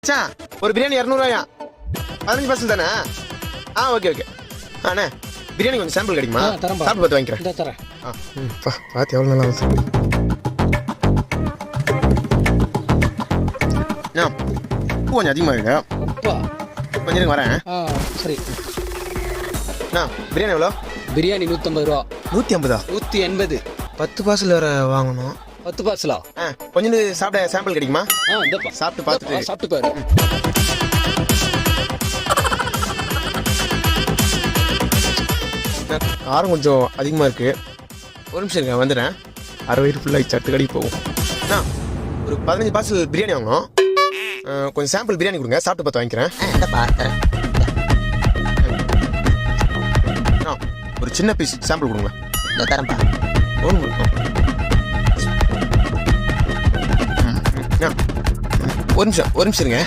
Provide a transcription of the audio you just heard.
மச்சான் ஒரு பிரியாணி 200 15% தானே? ஓகே அண்ணே பிரியாணி கொஞ்சம் சாம்பிள் கிடைக்குமா? தரேன் சாப்பிட்டு பார்த்து வாங்கிக்கிறேன். இந்த தரேன். பார்த்து எவ்வளோ நல்லா வந்து உப்பு கொஞ்சம் அதிகமாக இருக்கு. உப்பா? கொஞ்சம் இருங்க வரேன். சரி. பிரியாணி எவ்வளோ? பிரியாணி 150 ரூபா. 150? 180. 10 பார்சல் வேறு வாங்கணும். 10 பார்சலா? கொஞ்சம் சாப்பிட சாம்பிள் கிடைக்குமா? இந்தப்பா சாப்பிட்டு பார்த்துட்டு சாப்பிட்டு பாரு. காரம் கொஞ்சம் அதிகமாக இருக்குது. ஒரு நிமிஷம் இருங்க வந்துடுறேன். அரை வயிறு ஃபுல்லாக சட்டு கடைக்கு போகும். ஒரு 15 பார்சல் பிரியாணி வாங்கணும். கொஞ்சம் சாம்பிள் பிரியாணி கொடுங்க, சாப்பிட்டு பார்த்து வாங்கிக்கிறேன். ஒரு சின்ன பீஸ் சாம்பிள் கொடுங்க. தரேன்ப்பா. ஒரு நிமிஷம் இருங்க.